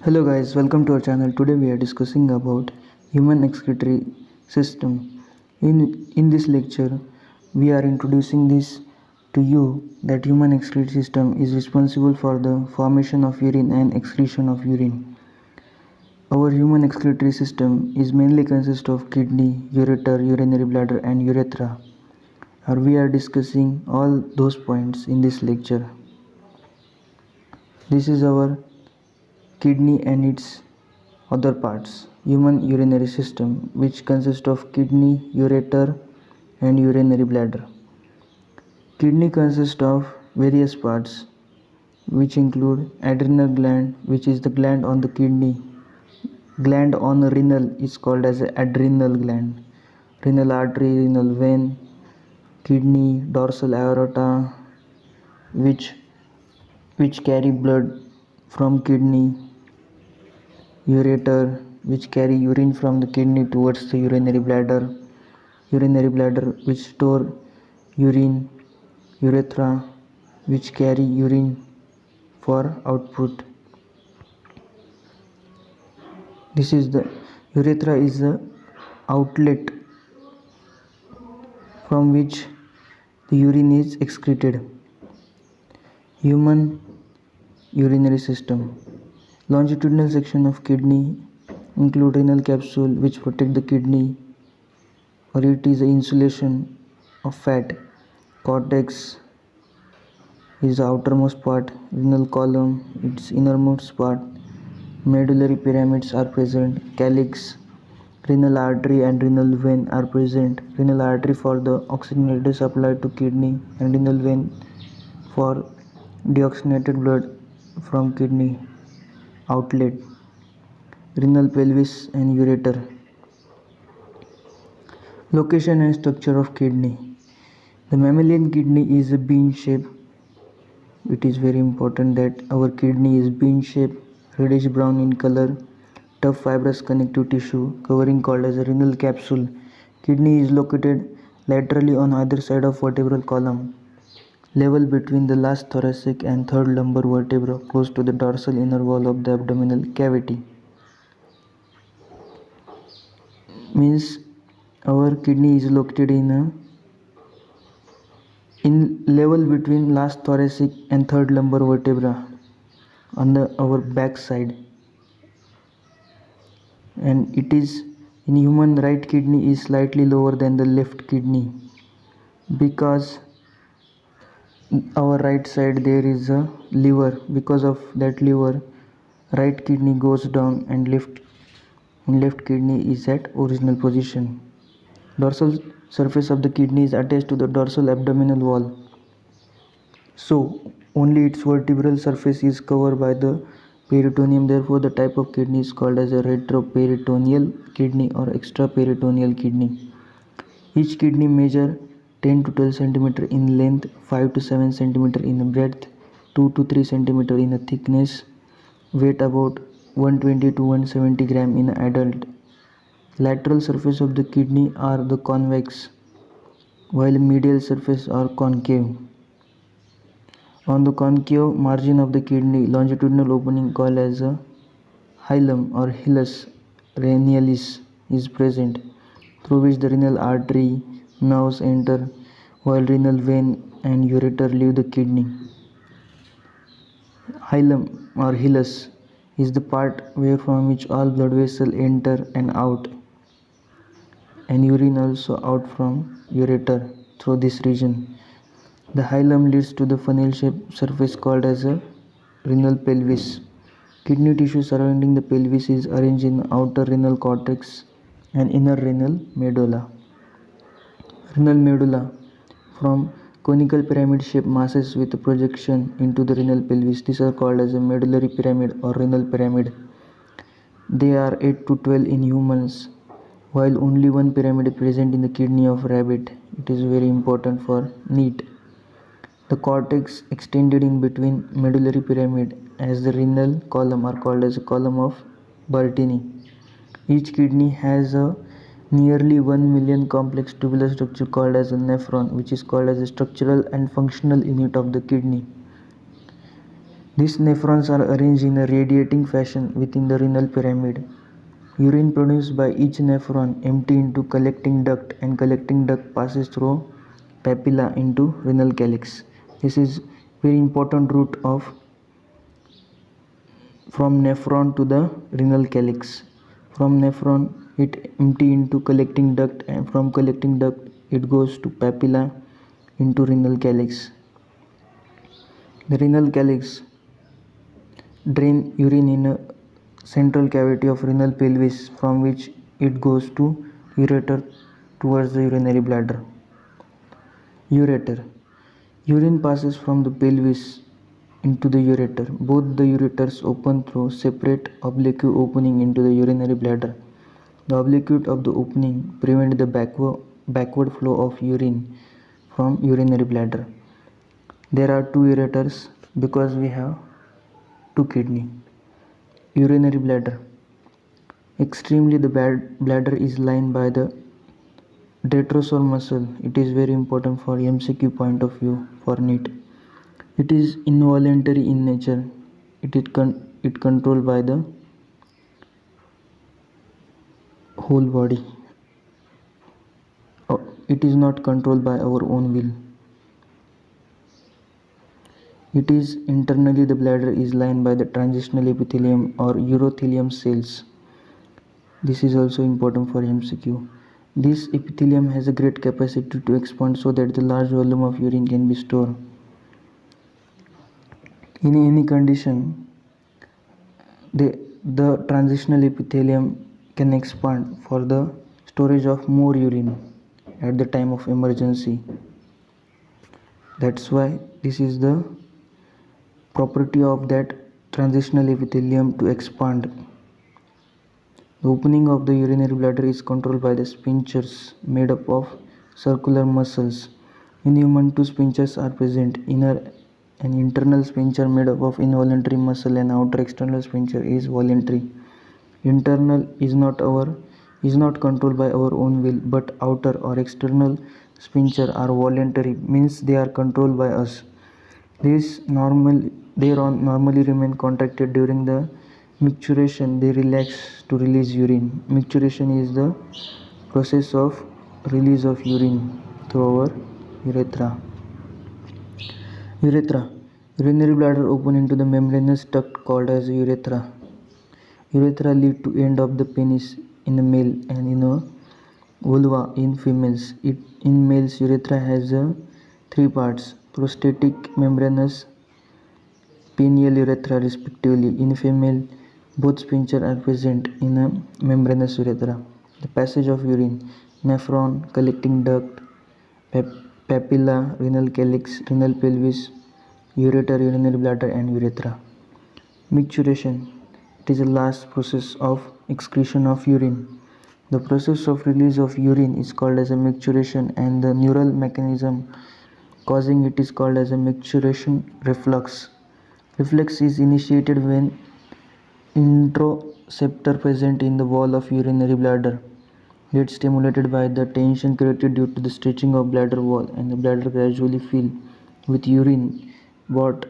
Hello guys, welcome to our channel. Today we are discussing about human excretory system. In this lecture, we are introducing this to you that human excretory system is responsible for the formation of urine and excretion of urine. Our human excretory system is mainly consist of kidney, ureter, urinary bladder and urethra. We are discussing all those points in this lecture. This is our kidney and its other parts. Human urinary system, which consists of kidney, ureter and urinary bladder. Kidney consists of various parts which include adrenal gland, which is the gland on the kidney. Gland on the renal is called as adrenal gland. Renal artery, renal vein, kidney, dorsal aorta, which carry blood from kidney, ureter, which carry urine from the kidney towards the urinary bladder which store urine, urethra, which carry urine for output. This is the urethra is the outlet from which the urine is excreted. Human urinary system. Longitudinal section of kidney include renal capsule which protect the kidney, or it is the insulation of fat. Cortex is the outermost part. Renal column, its innermost part. Medullary pyramids are present. Calyx, renal artery and renal vein are present. Renal artery for the oxygenated supply to kidney and renal vein for deoxygenated blood from kidney outlet. Renal pelvis and ureter. Location and structure of kidney. The mammalian kidney is a bean shape. It is very important that our kidney is bean shape, reddish brown in color, tough fibrous connective tissue covering called as a renal capsule. Kidney is located laterally on either side of vertebral column, level between the last thoracic and third lumbar vertebra, close to the dorsal inner wall of the abdominal cavity. Means our kidney is located in level between last thoracic and third lumbar vertebra on our back side, and it is in human right kidney is slightly lower than the left kidney because our right side there is a liver. Because of that liver, right kidney goes down and left kidney is at original position. Dorsal surface of the kidney is attached to the dorsal abdominal wall, so only its vertebral surface is covered by the peritoneum. Therefore the type of kidney is called as a retroperitoneal kidney or extraperitoneal kidney. Each kidney measure 10 to 12 cm in length, 5 to 7 cm in breadth, 2 to 3 cm in thickness, weight about 120 to 170 gram in adult. Lateral surface of the kidney are the convex, while medial surface are concave. On the concave margin of the kidney, longitudinal opening called as a hilum or hilus renalis is present, through which the renal artery, nerves enter, while renal vein and ureter leave the kidney. Hilum or hilus is the part where from which all blood vessels enter and out, and urine also out from ureter through this region. The hilum leads to the funnel-shaped surface called as a renal pelvis. Kidney tissue surrounding the pelvis is arranged in outer renal cortex and inner renal medulla. Renal medulla from conical pyramid shaped masses with a projection into the renal pelvis. These are called as a medullary pyramid or renal pyramid. They are 8 to 12 in humans, while only one pyramid is present in the kidney of rabbit. It is very important for Neet. The cortex extended in between medullary pyramid as the renal column are called as a column of Bertini. Each kidney has a nearly 1 million complex tubular structure called as a nephron, which is called as a structural and functional unit of the kidney. These nephrons are arranged in a radiating fashion within the renal pyramid. Urine produced by each nephron empty into collecting duct, and collecting duct passes through papilla into renal calyx. This is very important route of from nephron to the renal calyx. From nephron it empty into collecting duct, and from collecting duct it goes to papilla into renal calyx. The renal calyx drain urine in a central cavity of renal pelvis, from which it goes to ureter towards the urinary bladder. Ureter. Urine passes from the pelvis into the ureter. Both the ureters open through separate oblique opening into the urinary bladder. The oblique of the opening prevent the backward flow of urine from urinary bladder. There are two ureters because we have two kidney. Urinary bladder. Extremely the bladder is lined by the detrosal muscle. It is very important for MCQ point of view for Neet. It is involuntary in nature. It controlled by the whole body. It is not controlled by our own will. It is internally the bladder is lined by the transitional epithelium or urothelium cells. This is also important for MCQ. This epithelium has a great capacity to expand so that the large volume of urine can be stored. In any condition, the transitional epithelium can expand for the storage of more urine at the time of emergency. That's why this is the property of that transitional epithelium to expand. The opening of the urinary bladder is controlled by the sphincters made up of circular muscles. In human, two sphincters are present: inner and internal sphincter made up of involuntary muscle, and outer external sphincter is voluntary. Internal is not controlled by our own will, but outer or external sphincter are voluntary, means they are controlled by us. They normally remain contracted during the micturition. They relax to release urine. Micturition is the process of release of urine through our urethra. Urethra. Urinary bladder open into the membranous duct called as urethra. Urethra lead to end of the penis in a male and in a vulva in females. In males, urethra has three parts: prostatic, membranous, pineal urethra respectively. In female, both sphincters are present in a membranous urethra. The passage of urine: nephron, collecting duct, papilla, renal calyx, renal pelvis, ureter, urinary bladder, and urethra. Micturition. It is the last process of excretion of urine. The process of release of urine is called as a micturition, and the neural mechanism causing it is called as a micturition reflux. Reflux is initiated when interoceptor present in the wall of urinary bladder gets stimulated by the tension created due to the stretching of bladder wall, and the bladder gradually fill with urine brought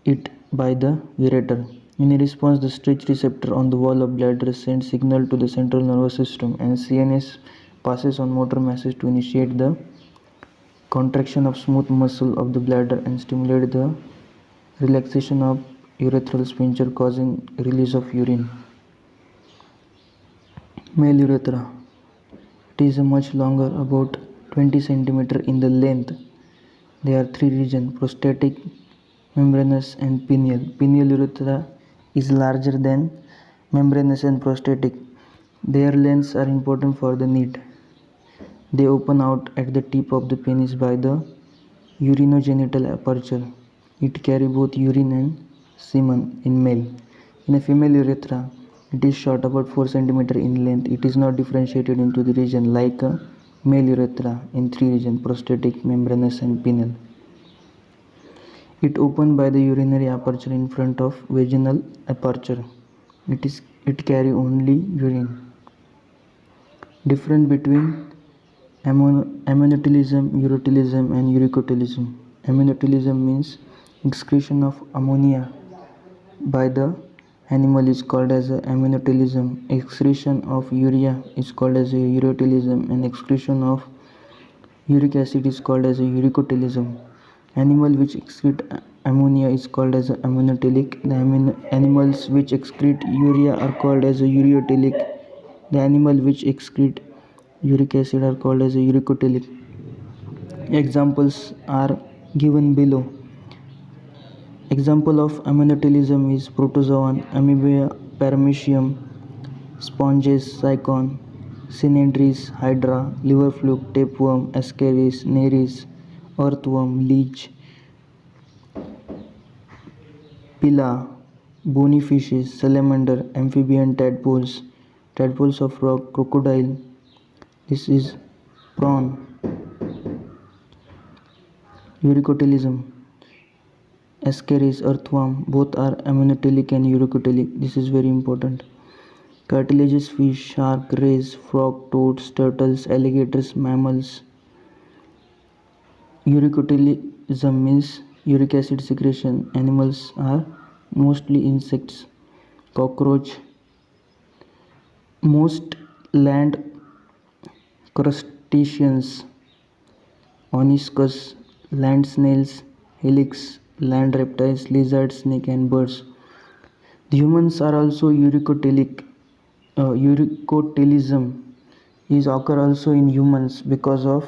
it by the ureter. In response, the stretch receptor on the wall of bladder sends signal to the central nervous system, and CNS passes on motor message to initiate the contraction of smooth muscle of the bladder and stimulate the relaxation of urethral sphincter, causing release of urine. Male urethra. It is much longer, about 20 cm in the length. There are three regions: prostatic, membranous, and pineal. Pineal urethra is larger than membranous and prostatic. Their lengths are important for the need. They open out at the tip of the penis by the urinogenital aperture. It carry both urine and semen in male. In a female urethra, it is short, about 4 cm in length. It is not differentiated into the region like a male urethra in three regions: prostatic, membranous, and pineal. It opened by the urinary aperture in front of vaginal aperture. It carry only urine. Difference between ammonotelism, urotelism, and urocotelism. Ammonotelism means excretion of ammonia by the animal is called as a aminotelism. Excretion of urea is called as a ureotelism, and excretion of uric acid is called as a uricotelism. Animal which excrete ammonia is called as a aminotelic. The animals which excrete urea are called as a ureotelic. The animal which excrete uric acid are called as a uricotelic. Examples are given below. Example of aminotelism is protozoan, amoeba, paramecium, sponges, cycon, synandries, hydra, liver fluke, tapeworm, ascaris, nereis, earthworm, leech, pila, bony fishes, salamander, amphibian tadpoles of rock, crocodile. This is prawn. Uricotelism. Ascaris, earthworm, both are aminotelic and uricotelic. This is very important. Cartilaginous fish, shark, rays, frog, toads, turtles, alligators, mammals. Uricotelism means uric acid secretion. Animals are mostly insects. Cockroach. Most land crustaceans. Oniscus, land snails, helix, land reptiles, lizards, snake and birds. The humans are also uricotelic. Uricotelism is occur also in humans because of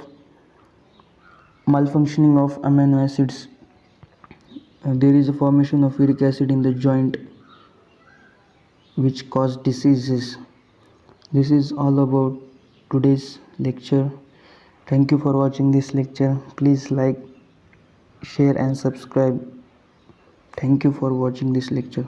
malfunctioning of amino acids. There is a formation of uric acid in the joint which cause diseases. This is all about today's lecture. Thank you for watching this lecture. Please like, share and subscribe. Thank you for watching this lecture.